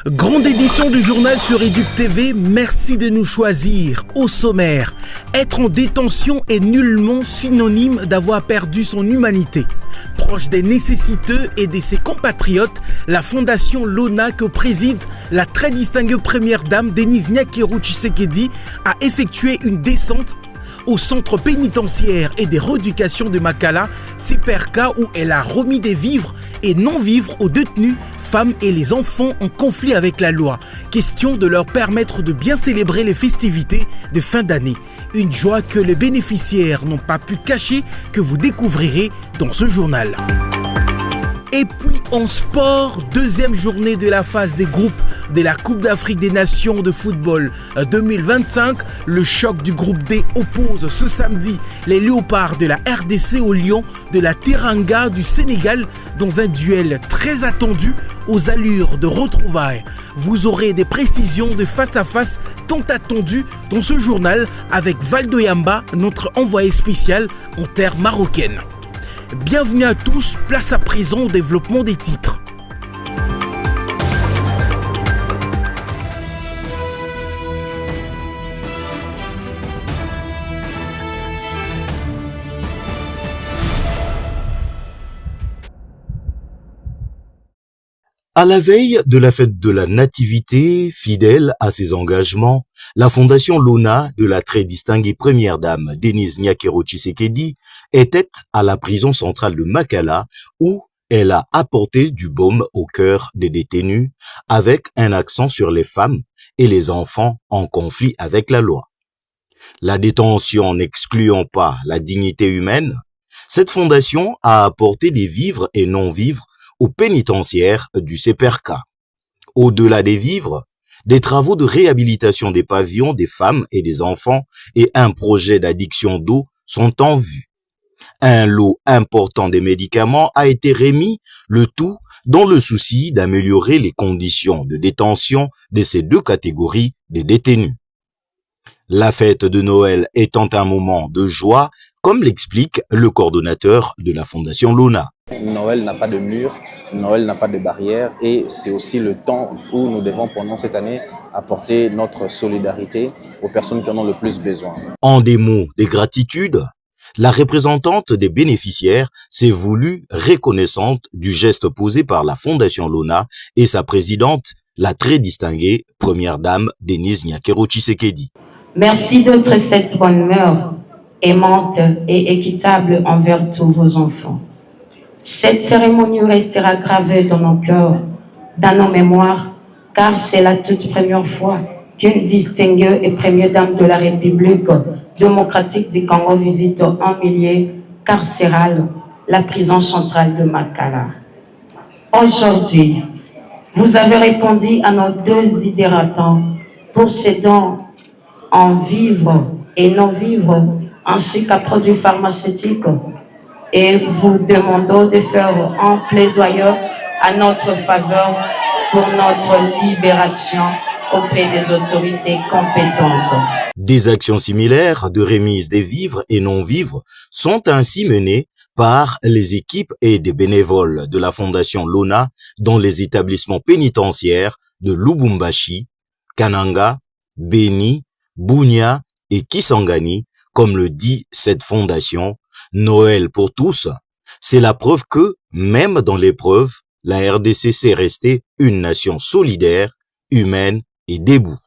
Grande édition du journal sur Éduc TV, merci de nous choisir. Au sommaire, être en détention est nullement synonyme d'avoir perdu son humanité. Proche des nécessiteux et de ses compatriotes, la fondation Lona que préside la très distinguée première dame Denise Nyakero Tshisekedi a effectué une descente au centre pénitentiaire et des rééducations de Makala, CPRK, où elle a remis des vivres et non-vivres aux détenus, femmes et les enfants en conflit avec la loi. Question de leur permettre de bien célébrer les festivités de fin d'année. Une joie que les bénéficiaires n'ont pas pu cacher, que vous découvrirez dans ce journal. Et puis en sport, deuxième journée de la phase des groupes de la Coupe d'Afrique des Nations de football 2025. Le choc du groupe D oppose ce samedi les Léopards de la RDC aux Lions de la Teranga du Sénégal dans un duel très attendu aux allures de retrouvailles. Vous aurez des précisions de face à face tant attendues dans ce journal avec Valdo Yamba, notre envoyé spécial en terre marocaine. Bienvenue à tous, place à présent au développement des titres. À la veille de la fête de la Nativité, fidèle à ses engagements, la fondation Lona de la très distinguée première dame Denise Nyakero Tshisekedi était à la prison centrale de Makala où elle a apporté du baume au cœur des détenus avec un accent sur les femmes et les enfants en conflit avec la loi. La détention n'excluant pas la dignité humaine, cette fondation a apporté des vivres et non-vivres au pénitentiaire du CPRK. Au-delà des vivres, des travaux de réhabilitation des pavillons des femmes et des enfants et un projet d'addiction d'eau sont en vue. Un lot important des médicaments a été remis, le tout dans le souci d'améliorer les conditions de détention de ces deux catégories de détenus. La fête de Noël étant un moment de joie, comme l'explique le coordonnateur de la Fondation Lona. Noël n'a pas de mur, Noël n'a pas de barrière et c'est aussi le temps où nous devons pendant cette année apporter notre solidarité aux personnes qui en ont le plus besoin. En des mots de gratitude, la représentante des bénéficiaires s'est voulue reconnaissante du geste posé par la Fondation Lona et sa présidente, la très distinguée première dame Denise Nyakero Tshisekedi. Merci d'être cette bonne mère aimante et équitable envers tous vos enfants. Cette cérémonie restera gravée dans nos cœurs, dans nos mémoires, car c'est la toute première fois qu'une distinguée et première dame de la République démocratique du Congo visite en milieu carcéral la prison centrale de Makala. Aujourd'hui, vous avez répondu à nos deux hydrantants pour ces dons en vivres et non-vivres, ainsi qu'à produits pharmaceutiques. Et vous demandons de faire un plaidoyer à notre faveur pour notre libération auprès des autorités compétentes. Des actions similaires de remise des vivres et non-vivres sont ainsi menées par les équipes et des bénévoles de la Fondation Lona dans les établissements pénitentiaires de Lubumbashi, Kananga, Beni, Bunia et Kisangani, comme le dit cette fondation. Noël pour tous, c'est la preuve que, même dans l'épreuve, la RDC sait rester une nation solidaire, humaine et debout.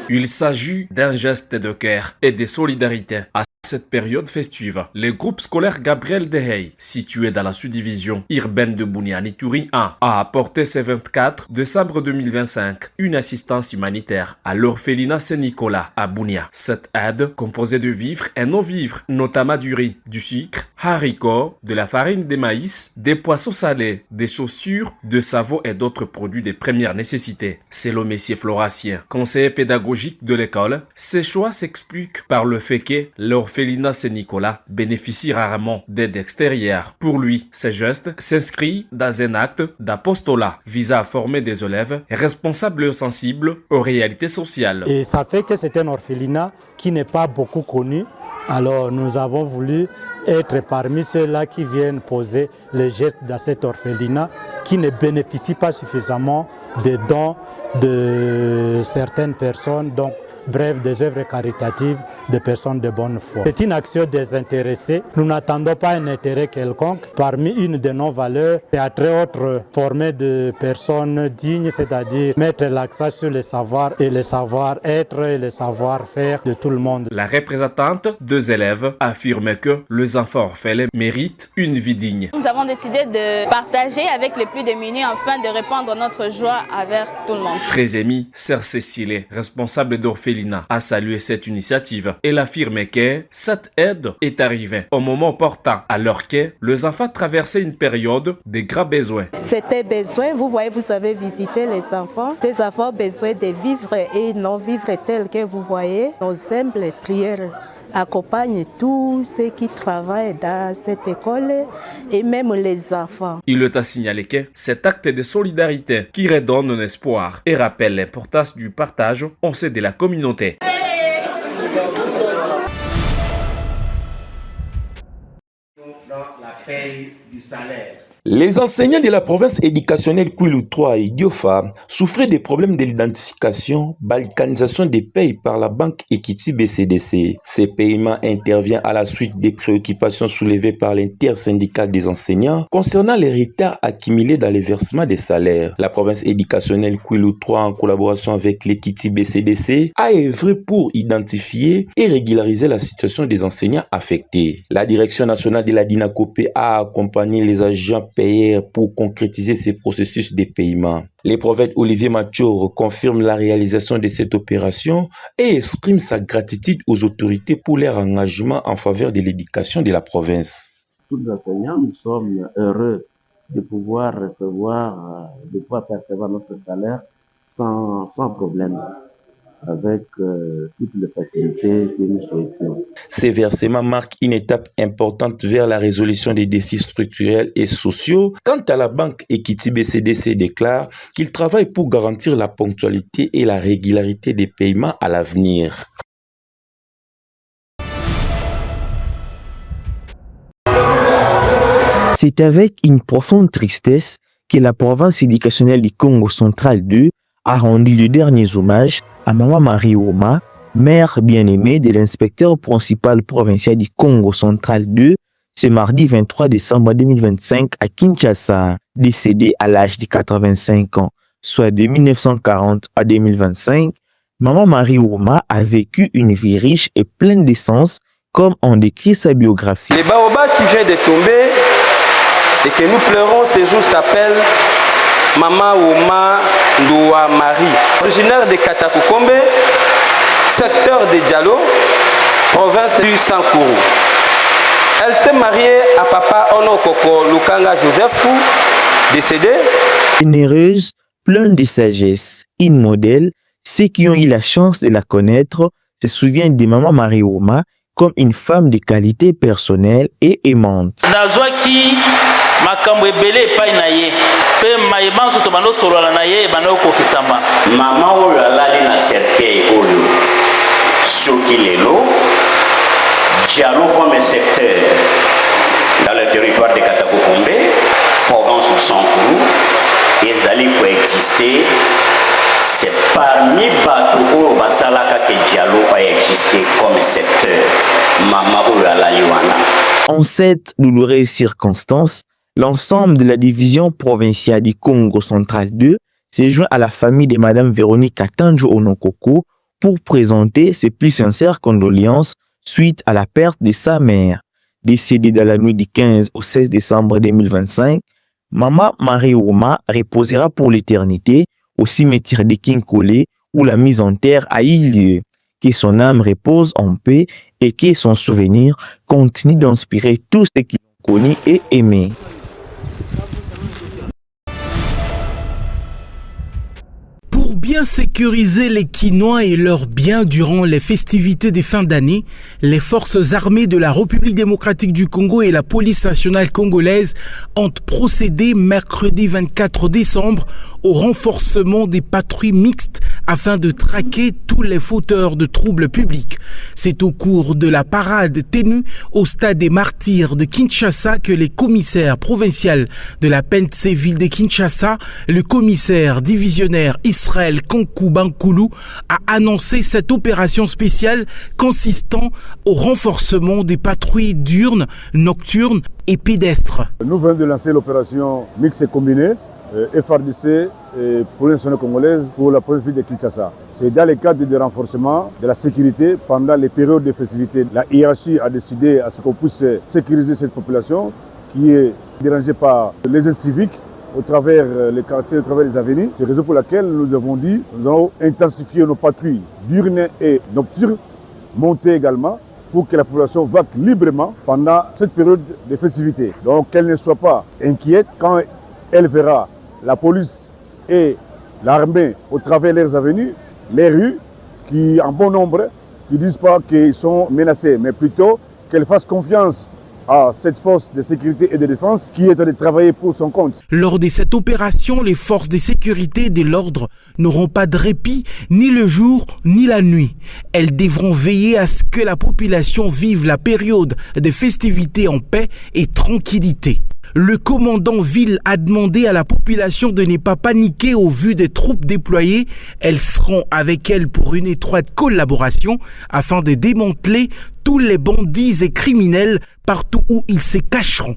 Il s'agit d'un geste de cœur et de solidarité. À cette période festive, le groupe scolaire Gabriel Dehey, situé dans la sous-division urbaine de Bunia-Ituri 1, a apporté ce 24 décembre 2025 une assistance humanitaire à l'orphelinat Saint-Nicolas à Bunia. Cette aide, composée de vivres et non-vivres, notamment du riz, du sucre, haricots, de la farine de maïs, des poissons salés, des chaussures, de savon et d'autres produits de première nécessité. Selon M. Floracien, conseiller pédagogique de l'école, ces choix s'expliquent par le fait que l'orphelinat Saint-Nicolas bénéficie rarement d'aide extérieure. Pour lui, ce geste s'inscrit dans un acte d'apostolat visant à former des élèves responsables et sensibles aux réalités sociales. Et ça fait que c'est un orphelinat qui n'est pas beaucoup connu Alors nous avons voulu être parmi ceux-là qui viennent poser les gestes dans cet orphelinat qui ne bénéficient pas suffisamment des dons de certaines personnes, donc bref, des œuvres caritatives des personnes de bonne foi. C'est une action désintéressée. Nous n'attendons pas un intérêt quelconque. Parmi une de nos valeurs, c'est à très autre former de personnes dignes, c'est-à-dire mettre l'accent sur le savoir et le savoir-être et le savoir-faire de tout le monde. La représentante des élèves affirme que les enfants orphelins méritent une vie digne. Nous avons décidé de partager avec les plus démunis afin de répandre notre joie avec tout le monde. Très émue, Sœur Cécile, responsable d'orphelinat, a salué cette initiative. Elle affirme que cette aide est arrivée au moment opportun, alors que les enfants traversaient une période de grands besoins. C'était besoin, vous voyez, vous avez visité les enfants. Ces enfants ont besoin de vivre et non vivre tel que vous voyez. Nos humbles prières accompagnent tous ceux qui travaillent dans cette école et même les enfants. Il est à signaler que cet acte de solidarité qui redonne un espoir et rappelle l'importance du partage au sein de la communauté. Du salaire. Les enseignants de la province éducationnelle Kwilu 3 et Diofa souffraient des problèmes de l'identification, balkanisation des paies par la banque Equity BCDC. Ces paiements interviennent à la suite des préoccupations soulevées par l'intersyndicale des enseignants concernant les retards accumulés dans les versements des salaires. La province éducationnelle Kwilu 3, en collaboration avec l'Equity BCDC, a œuvré pour identifier et régulariser la situation des enseignants affectés. La direction nationale de la DINACOPE a accompagné les agents payeurs pour concrétiser ces processus de paiement. Le prophète Olivier Mathieu confirme la réalisation de cette opération et exprime sa gratitude aux autorités pour leur engagement en faveur de l'éducation de la province. Tous les enseignants, nous sommes heureux de pouvoir percevoir notre salaire sans problème, avec toutes les facilités que nous souhaitons. Ces versements marquent une étape importante vers la résolution des défis structurels et sociaux. Quant à la banque Equity BCDC déclare qu'il travaille pour garantir la ponctualité et la régularité des paiements à l'avenir. C'est avec une profonde tristesse que la province éducationnelle du Congo central 2 a rendu le dernier hommage à Maman Marie Ouma, mère bien-aimée de l'inspecteur principal provincial du Congo central 2, ce mardi 23 décembre 2025 à Kinshasa, décédée à l'âge de 85 ans, soit de 1940 à 2025. Maman Marie Ouma a vécu une vie riche et pleine d'essence, comme en décrit sa biographie. Le baobab qui vient de tomber et que nous pleurons ce jour s'appelle Maman Ouma Ndoua Marie, originaire de Katakukombe, secteur de Diallo, province du Sankourou. Elle s'est mariée à Papa Onokoko Lukanga Joseph, décédé. Généreuse, pleine de sagesse, une modèle, ceux qui ont eu la chance de la connaître se souviennent de Maman Marie Ouma comme une femme de qualité personnelle et aimante. makambo ebele epai na ye pe mayeba nso tobanda osolola na ye ebanda okokisama. Mama oyo alali na cercueil oyo soki lelo Diallo comme secteur dans le territoire de Katakukombe, province du Sankourou, ezali coexister. C'est parmi bato oyo basalaka que Diallo a existé comme secteur. Mama oyo alali wana. En cette douloureuse circonstance, l'ensemble de la division provinciale du Congo central 2 s'est joint à la famille de Madame Véronique Katanjo Onokoko pour présenter ses plus sincères condoléances suite à la perte de sa mère. Décédée dans la nuit du 15 au 16 décembre 2025, Maman Marie Ouma reposera pour l'éternité au cimetière de Kinkole où la mise en terre a eu lieu. Que son âme repose en paix et que son souvenir continue d'inspirer tous ceux qui l'ont connu et aimé. Pour bien sécuriser les Quinois et leurs biens durant les festivités des fins d'année, les forces armées de la République démocratique du Congo et la police nationale congolaise ont procédé mercredi 24 décembre au renforcement des patrouilles mixtes afin de traquer tous les fauteurs de troubles publics. C'est au cours de la parade tenue au stade des Martyrs de Kinshasa que les commissaires provinciaux de la PNC-Ville de Kinshasa, le commissaire divisionnaire Israël Kankou Bankoulou, a annoncé cette opération spéciale consistant au renforcement des patrouilles diurnes, nocturnes et pédestres. Nous venons de lancer l'opération mixte et combinée FRDC et Police nationale congolaise pour la province de Kinshasa. C'est dans le cadre du renforcement de la sécurité pendant les périodes de festivités. La hiérarchie a décidé à ce qu'on puisse sécuriser cette population qui est dérangée par les aides civiques au travers les quartiers, au travers les avenues. C'est la raison pour laquelle nous avons dit nous allons intensifier nos patrouilles diurnes et nocturnes, monter également, pour que la population vaque librement pendant cette période de festivités. Donc qu'elle ne soit pas inquiète quand elle verra la police et l'armée au travers leurs avenues, les rues, qui en bon nombre, qui ne disent pas qu'ils sont menacés, mais plutôt qu'elle fasse confiance à cette force de sécurité et de défense qui est en train de travailler pour son compte. Lors de cette opération, les forces de sécurité et de l'ordre n'auront pas de répit ni le jour ni la nuit. Elles devront veiller à ce que la population vive la période des festivités en paix et tranquillité. Le commandant Ville a demandé à la population de ne pas paniquer au vu des troupes déployées. Elles seront avec elle pour une étroite collaboration afin de démanteler tous les bandits et criminels partout où ils se cacheront.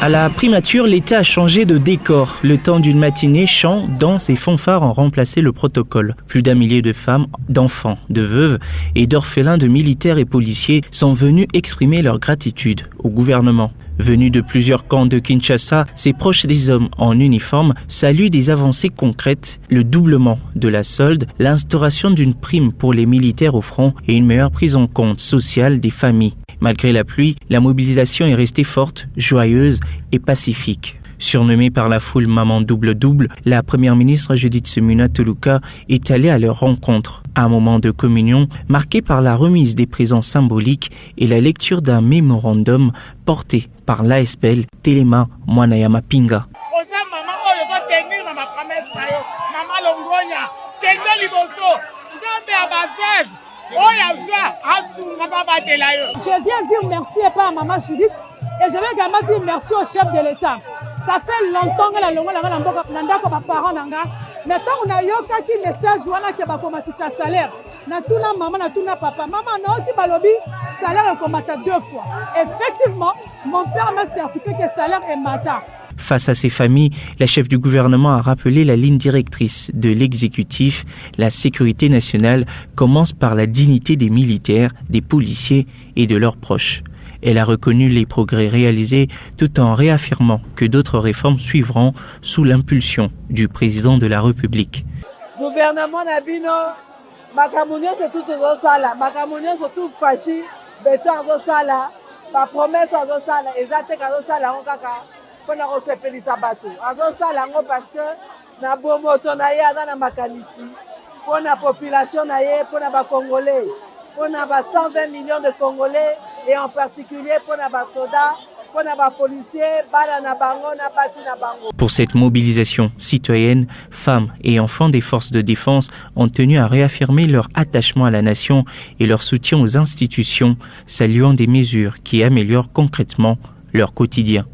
À la primature, l'État a changé de décor. Le temps d'une matinée, chants, danses et fanfares ont remplacé le protocole. Plus d'un millier de femmes, d'enfants, de veuves et d'orphelins de militaires et policiers sont venus exprimer leur gratitude au gouvernement. Venus de plusieurs camps de Kinshasa, ces proches des hommes en uniforme saluent des avancées concrètes, le doublement de la solde, l'instauration d'une prime pour les militaires au front et une meilleure prise en compte sociale des familles. Malgré la pluie, la mobilisation est restée forte, joyeuse et pacifique. Surnommée par la foule Maman Double-Double, la première ministre Judith Suminwa Tuluka est allée à leur rencontre. Un moment de communion marqué par la remise des présents symboliques et la lecture d'un mémorandum porté par l'ASPL Telema Mwanayama Pinga. Je viens dire merci à Maman Judith et je vais également dire merci au chef de l'État. Ça fait longtemps que la parents mais tant on a yoka qui message wana ke ba komatisa salaire na tuna maman na tuna papa maman na ki balobi salaire komata 2 fois. Effectivement, mon père m'a certifié que salaire est mata. Face à ces familles, la chef du gouvernement a rappelé la ligne directrice de l'exécutif. La sécurité nationale commence par la dignité des militaires, des policiers et de leurs proches. Elle a reconnu les progrès réalisés tout en réaffirmant que d'autres réformes suivront sous l'impulsion du président de la République. Gouvernement Nabino, Makamounio c'est tout au sala, Makamounio c'est tout fachi, béton au sala, ma promesse au sala, exacte au sala, on kaka. Pour na kosepelisa bato azosala yango parce que na bomoto na ye aza na makanisi pour la population na ye, pour na Congolais, pour na 120 millions de Congolais et en particulier pour na soldats, pour na policiers, bala na bango na pasi na bango. Pour cette mobilisation citoyenne, femmes et enfants des forces de défense ont tenu à réaffirmer leur attachement à la nation et leur soutien aux institutions, saluant des mesures qui améliorent concrètement leur quotidien.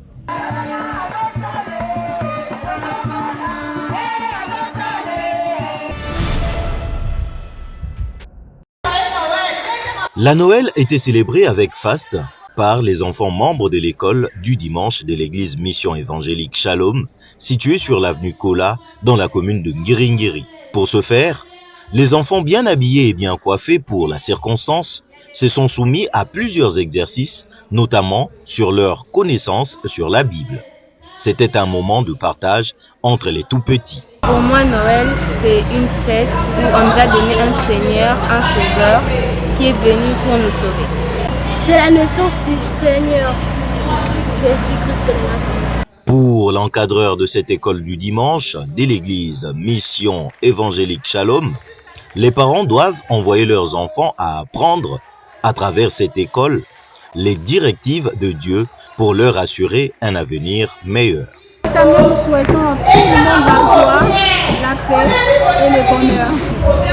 La Noël était célébrée avec faste par les enfants membres de l'école du dimanche de l'église Mission évangélique Shalom, située sur l'avenue Kola, dans la commune de Ngiringiri. Pour ce faire, les enfants bien habillés et bien coiffés pour la circonstance se sont soumis à plusieurs exercices, notamment sur leur connaissance sur la Bible. C'était un moment de partage entre les tout-petits. Pour moi, Noël, c'est une fête où on nous a donné un Seigneur, un Sauveur, qui est venu pour nous sauver. C'est la naissance du Seigneur, Jésus-Christ de Nazareth. Pour l'encadreur de cette école du dimanche, de l'église Mission évangélique Shalom, les parents doivent envoyer leurs enfants à apprendre, à travers cette école, les directives de Dieu pour leur assurer un avenir meilleur. Cette année, nous souhaitons à tout le monde la joie, la paix et le bonheur.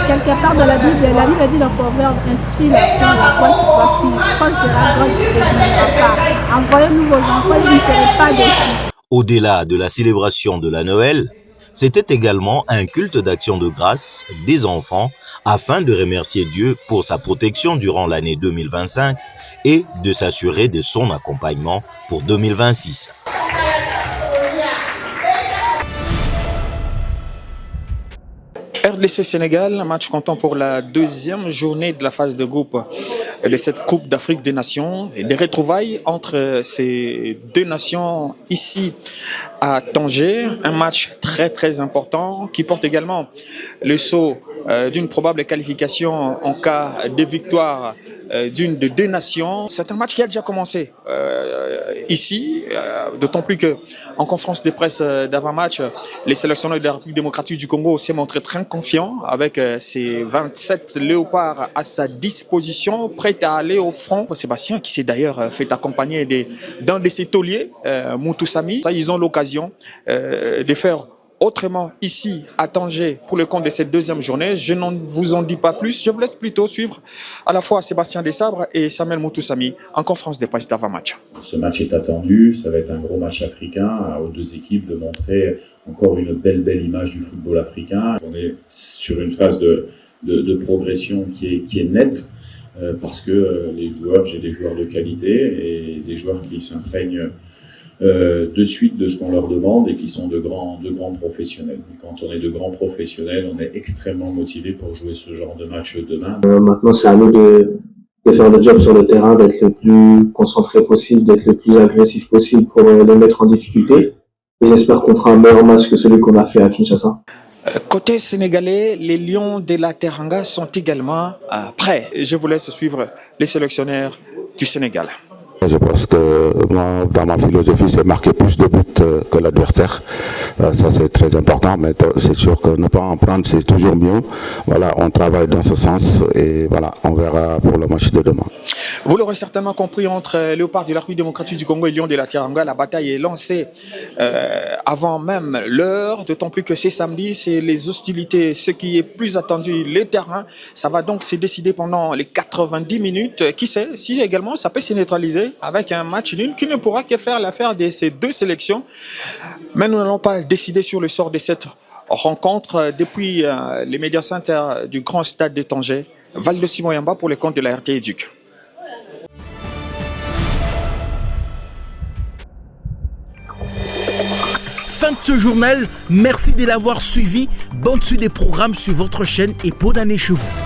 Quelque part dans la Bible dit dans le proverbe, instruis la fin, la voie qui va suivre. Quand sera grande, ce que tu ne pas. Envoyez-nous vos enfants, ils ne seraient pas déçus. Au-delà de la célébration de la Noël, c'était également un culte d'action de grâce des enfants afin de remercier Dieu pour sa protection durant l'année 2025 et de s'assurer de son accompagnement pour 2026. RDC Sénégal, match comptant pour la deuxième journée de la phase de groupe de cette Coupe d'Afrique des Nations. Et des retrouvailles entre ces deux nations ici à Tanger. Un match très important qui porte également le sceau d'une probable qualification en cas de victoire d'une des deux nations. C'est un match qui a déjà commencé ici, d'autant plus que en conférence de presse d'avant-match, les sélectionneurs de la République démocratique du Congo s'est montré très confiant avec ses 27 léopards à sa disposition, prêts à aller au front. Sébastien qui s'est d'ailleurs fait accompagner d'un de ses tauliers, Moutou Sami. Ça, ils ont l'occasion de faire autrement ici à Tanger pour le compte de cette deuxième journée. Je ne vous en dis pas plus, je vous laisse plutôt suivre à la fois Sébastien Desabres et Samuel Moutoussami en conférence de presse d'avant-match. Ce match est attendu, ça va être un gros match africain aux deux équipes de montrer encore une belle image du football africain. On est sur une phase de progression qui est nette parce que j'ai des joueurs de qualité et des joueurs qui s'imprègnent de suite de ce qu'on leur demande et qui sont de grands professionnels. Et quand on est de grands professionnels, on est extrêmement motivé pour jouer ce genre de match demain. Maintenant, c'est à nous de faire le job sur le terrain, d'être le plus concentré possible, d'être le plus agressif possible pour les mettre en difficulté. Et j'espère qu'on fera un meilleur match que celui qu'on a fait à Kinshasa. Côté sénégalais, les Lions de la Teranga sont également prêts. Je vous laisse suivre les sélectionneurs du Sénégal. Je pense que dans ma philosophie, c'est marquer plus de buts que l'adversaire. Ça, c'est très important, mais c'est sûr que ne pas en prendre, c'est toujours mieux. Voilà, on travaille dans ce sens et voilà, on verra pour le match de demain. Vous l'aurez certainement compris, entre Léopard de la République démocratique du Congo et Lions de la Teranga, la bataille est lancée avant même l'heure, d'autant plus que c'est samedi, c'est les hostilités, ce qui est plus attendu, les terrains. Ça va donc se décider pendant les 90 minutes. Qui sait si également ça peut se neutraliser avec un match nul qui ne pourra que faire l'affaire de ces deux sélections. Mais nous n'allons pas décider sur le sort de cette rencontre depuis les médias centres du grand stade de Tanger. Valdo Simoyamba pour le compte de la RT Éduc. Fin de ce journal, merci de l'avoir suivi. Bonne suite des programmes sur votre chaîne et bonne année chez vous.